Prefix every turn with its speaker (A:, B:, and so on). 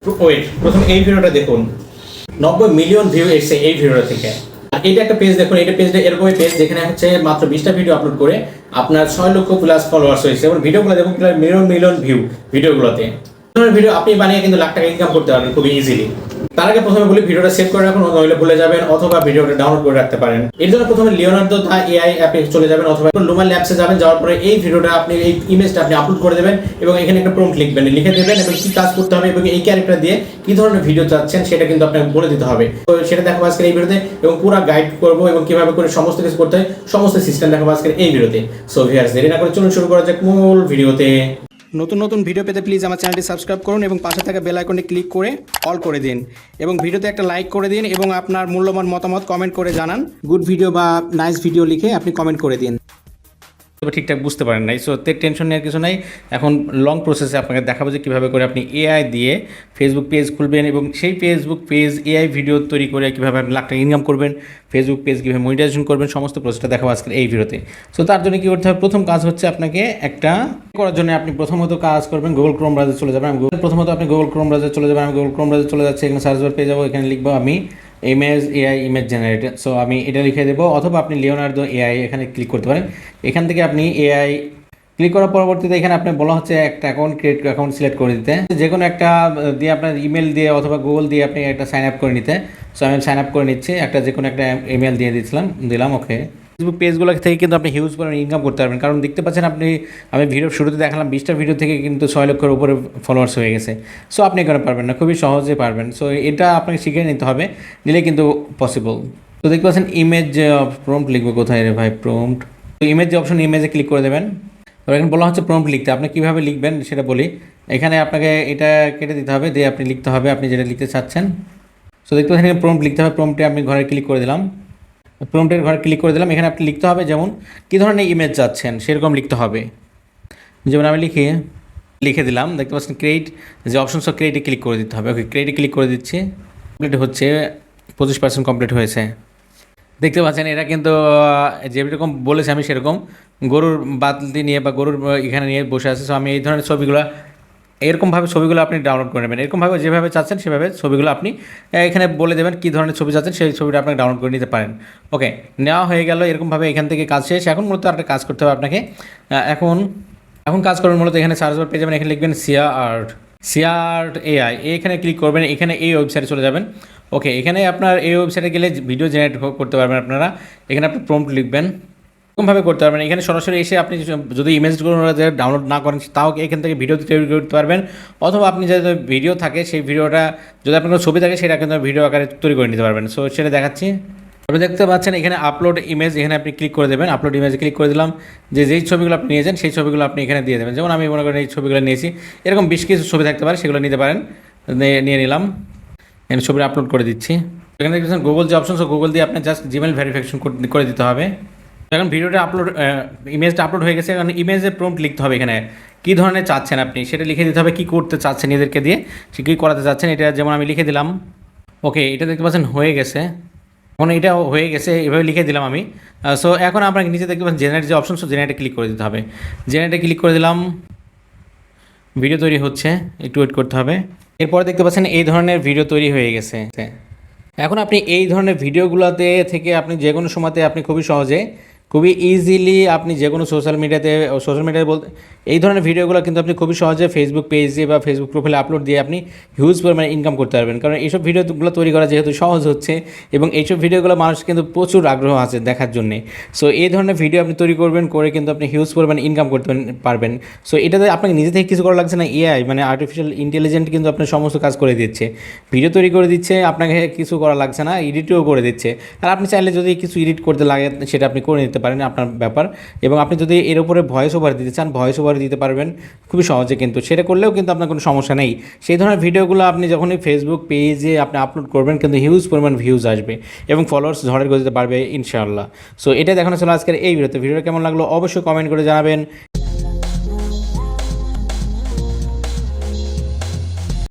A: Wait, প্রথম এই ভিডিওটা দেখুন, 90 মিলিয়ন ভিউ এসেছে এই ভিডিওটা থেকে। আর এটা একটা পেজ দেখুন, এটা পেজটা এরকমই পেজ যেখানে হচ্ছে মাত্র 20টা ভিডিও আপলোড করে আপনার 6 লক্ষ প্লাস ফলোয়ার্স হয়েছে এবং ভিডিওগুলো দেখুন মিলিয়ন মিলিয়ন ভিউ ভিডিওগুলোতে। ভিডিও আপনি বানিয়ে কিন্তু লাখ টাকা ইনকাম করতে পারবেন খুবই ইজিলি। তার আগে প্রথমে বলি ভিডিওটা সেভ করে রাখুন, নইলে ভুলে যাবেন, অথবা ভিডিওটা ডাউনলোড করে রাখতে পারেন। এর জন্য প্রথমে লিওনার্দো দা এআই অ্যাপে চলে যাবেন অথবা লুমা ল্যাবসে যাবেন। যাওয়ার পরে এই ভিডিওটা আপনি এই ইমেজটা আপনি আপলোড করে দেবেন এবং এখানে একটা প্রম্পট লিখবেন, লিখে দেবেন এবং কি কাজ করতে হবে এবং এই ক্যারেক্টার দিয়ে কি ধরনের ভিডিও চাচ্ছেন সেটা কিন্তু আপনাকে বলে দিতে হবে। তো সেটা দেখাবো আজকের এই ভিডিওতে এবং পুরো গাইড করবো এবং কিভাবে করে সমস্ত কিছু করতে হয় সমস্ত সিস্টেম দেখাবো আজকের এই ভিডিওতে। সো ভিউয়ার্স, দেরি না করে চলুন শুরু করা যাক মূল ভিডিওতে। নতুন নতুন ভিডিও পেতে প্লিজ আমার চ্যানেলটি সাবস্ক্রাইব করুন এবং পাশে থাকা বেল আইকনটি ক্লিক করে অল করে দিন এবং ভিডিওতে একটা লাইক করে দিন এবং আপনার মূল্যবান মতামত কমেন্ট করে জানান। গুড ভিডিও বা নাইস ভিডিও লিখে আপনি কমেন্ট করে দিন। ঠিকঠাক বুঝতে পারেন নাই, সো টেনশন নেওয়ার কিছু নাই। এখন লং প্রসেসে আপনাকে দেখাবো যে কীভাবে করে আপনি এআই দিয়ে ফেসবুক পেজ খুলবেন এবং সেই ফেসবুক পেজ এআই ভিডিও তৈরি করে কীভাবে আপনি লাখ টাকা ইনকাম করবেন, ফেসবুক পেজ কীভাবে মনিটাইজেশন করবেন, সমস্ত প্রসেসটা দেখাবো আজকের এই ভিডিওতে। সো তার জন্য কী করতে হবে, প্রথম কাজ হচ্ছে আপনাকে একটা করার জন্য আপনি প্রথমত কাজ করবেন গুগল ক্রোম ব্রাউজারে চলে যাবেন। প্রথমত আপনি গুগল ক্রোম ব্রাউজারে চলে যাবেন। আমি গুগল ক্রোম ব্রাউজারে চলে যাচ্ছি, এখানে সার্চ বার পেয়ে যাবো, এখানে লিখবো আমি image AI image generator. So আমি এটা লিখে দেবো অথবা আপনি লিওনার্দো এআই এখানে ক্লিক করতে পারেন। এখান থেকে আপনি এআই ক্লিক করার পরবর্তীতে এখানে আপনি বলা হচ্ছে একটা অ্যাকাউন্ট ক্রিয়েট অ্যাকাউন্ট সিলেক্ট করে দিতে, যে কোনো একটা দিয়ে আপনার ইমেল দিয়ে অথবা গুগল দিয়ে আপনি একটা সাইন আপ করে নিতে। সো আমি সাইন আপ করে নিচ্ছি, একটা যে কোনো একটা ইমেল দিয়ে দিলাম ওকে। ফেসবুক পেজগুলো থেকে কিন্তু আপনি হিউজ পরিমাণে ইনকাম করতে পারবেন, কারণ দেখতে পাচ্ছেন আমি ভিডিও শুরুতে দেখালাম 20টা ভিডিও থেকে কিন্তু 6 লক্ষের উপরে ফলোয়ার্স হয়ে গেছে। সো আপনি এখানে পারবেন না, খুবই সহজে পারবেন। সো এটা আপনাকে শিখে নিতে হবে, নিলে কিন্তু পসিবল। তো দেখতে পাচ্ছেন ইমেজ প্রম্পট লিখবো, কোথায় রে ভাই প্রম্পট। তো ইমেজ যে অপশন, ইমেজে ক্লিক করে দেবেন। তো এখানে বলা হচ্ছে প্রম্পট লিখতে, আপনি কীভাবে লিখবেন সেটা বলি। এখানে আপনাকে এটা কেটে দিতে হবে, দিয়ে আপনি লিখতে হবে আপনি যেটা লিখতে চাচ্ছেন। সো দেখতে পাচ্ছেন এখানে প্রম্পট লিখতে হবে, প্রম্পটে আমি ঘরে ক্লিক করে দিলাম, প্রম্পটের ঘরে ক্লিক করে দিলাম। এখানে আপনি লিখতে হবে যেমন কী ধরনের ইমেজ চাচ্ছেন সেরকম লিখতে হবে। যেমন আমি লিখে দিলাম, দেখতে পাচ্ছেন ক্রিয়েট যে অপশন, সব ক্রিয়েটে ক্লিক করে দিতে হবে। ওকে, ক্রিয়েটে ক্লিক করে দিচ্ছি, কমপ্লিট হচ্ছে, 25% কমপ্লিট হয়েছে। দেখতে পাচ্ছেন এটা কিন্তু যেরকম বলেছে আমি সেরকম গরুর বালতি নিয়ে বা গরুর এখানে নিয়ে বসে আছে। সো আমি এই ধরনের ছবিগুলো এরকমভাবে ছবিগুলো আপনি ডাউনলোড করে নেবেন, এরকমভাবে যেভাবে চাচ্ছেন সেভাবে ছবিগুলো আপনি এখানে বলে দেবেন কী ধরনের ছবি চাচ্ছেন, সেই ছবিটা আপনি ডাউনলোড করে নিতে পারেন। ওকে, নেওয়া হয়ে গেল। এরকমভাবে এখান থেকে কাজ শেষ। এখন মূলত একটা কাজ করতে হবে আপনাকে। এখন কাজ করবেন মূলত এখানে সার্চ বার পেয়ে যাবেন, এখানে লিখবেন সিআর্ট এআই, এখানে ক্লিক করবেন, এখানে এই ওয়েবসাইটে চলে যাবেন। ওকে, এখানে আপনার এই ওয়েবসাইটে গেলে ভিডিও জেনারেট করতে পারবেন আপনারা। এখানে আপনি প্রম্পট লিখবেন, এরকমভাবে করতে পারবেন। এখানে সরাসরি এসে আপনি যদি ইমেজগুলো ডাউনলোড না করেন তাও এখান থেকে ভিডিও তৈরি করতে পারবেন, অথবা আপনি যদি ভিডিও থাকে সেই ভিডিওটা যদি আপনার কোনো ছবি থাকে সেটা কিন্তু ভিডিও আকারে তৈরি করে নিতে পারবেন। সো সেটা দেখাচ্ছি। আপনি দেখতে পাচ্ছেন এখানে আপলোড ইমেজ, এখানে আপনি ক্লিক করে দেবেন। আপলোড ইমেজে ক্লিক করে দিলাম, যেই ছবিগুলো আপনি নিয়েছেন সেই ছবিগুলো আপনি এখানে দিয়ে দেবেন। যেমন আমি মনে করেন এই ছবিগুলো নিয়েছি, এরকম বেশ কিছু ছবি থাকতে পারে, সেগুলো নিতে পারেন। নিয়ে নিলাম, এখানে ছবিটা আপলোড করে দিচ্ছি। এখানে দেখছেন গুগল যে অপশন, গুগল দিয়ে আপনার জাস্ট জিমেল ভেরিফিকেশন করে দিতে হবে। এখন ভিডিওটা ইমেজটা আপলোড হয়ে গেছে। এখন ইমেজের প্রম্পট লিখতে হবে, এখানে কী ধরনের চাচ্ছেন আপনি সেটা লিখে দিতে হবে, কী করতে চাচ্ছেন এদেরকে দিয়ে, সে কী করাতে চাচ্ছেন। এটা যেমন আমি লিখে দিলাম। ওকে, এটা দেখতে পাচ্ছেন হয়ে গেছে। এখন এটা হয়ে গেছে, এভাবে লিখে দিলাম আমি। সো এখন আপনাকে নিচে দেখতে পাচ্ছেন জেনারেট যে অপশন, সো জেনারেটে ক্লিক করে দিতে হবে। জেনারেটে ক্লিক করে দিলাম, ভিডিও তৈরি হচ্ছে, একটু ওয়েট করতে হবে। এরপরে দেখতে পাচ্ছেন এই ধরনের ভিডিও তৈরি হয়ে গেছে। এখন আপনি এই ধরনের ভিডিওগুলোতে থেকে আপনি যে কোনো সময়তে আপনি খুবই ইজিলি আপনি যে কোনো সোশ্যাল মিডিয়ায় বলতে এই ধরনের ভিডিওগুলো কিন্তু আপনি খুবই সহজে ফেসবুক পেজে বা ফেসবুক প্রোফাইলে আপলোড দিয়ে আপনি হিউজ পরিমাণে ইনকাম করতে পারবেন, কারণ এইসব ভিডিওগুলো তৈরি করা যেহেতু সহজ হচ্ছে এবং এইসব ভিডিওগুলো মানুষ কিন্তু প্রচুর আগ্রহ আছে দেখার জন্যে। সো এই ধরনের ভিডিও আপনি তৈরি করবেন, করে কিন্তু আপনি হিউজ পরিমাণে ইনকাম করতে পারবেন। সো এটাতে আপনাকে নিজে থেকে কিছু করা লাগছে না, এআই মানে আর্টিফিশিয়াল ইন্টেলিজেন্ট কিন্তু আপনার সমস্ত কাজ করে দিচ্ছে, ভিডিও তৈরি করে দিচ্ছে, আপনাকে কিছু করা লাগছে না, এডিটও করে দিচ্ছে। আর আপনি চাইলে যদি কিছু এডিট করতে লাগে সেটা আপনি করে নিতে পারেন, আপনার ব্যাপার। এবং আপনি যদি এর উপরে ভয়েস ওভার দিতে চান, ভয়েস ওভার দিতে পারবেন খুবই সহজে, কিন্তু সেটা করলেও কিন্তু আপনার কোনো সমস্যা নেই। সেই ধরনের ভিডিওগুলো আপনি যখনই ফেসবুক পেজে আপনি আপলোড করবেন কিন্তু হিউজ পরিমাণ ভিউজ আসবে এবং ফলোয়ার্স ঝড়ের গতিতে বাড়বে ইনশাআল্লাহ। সো এটা দেখানো ছিল আজকের এই ভিডিওতে। ভিডিওটা কেমন লাগলো অবশ্যই কমেন্ট করে জানাবেন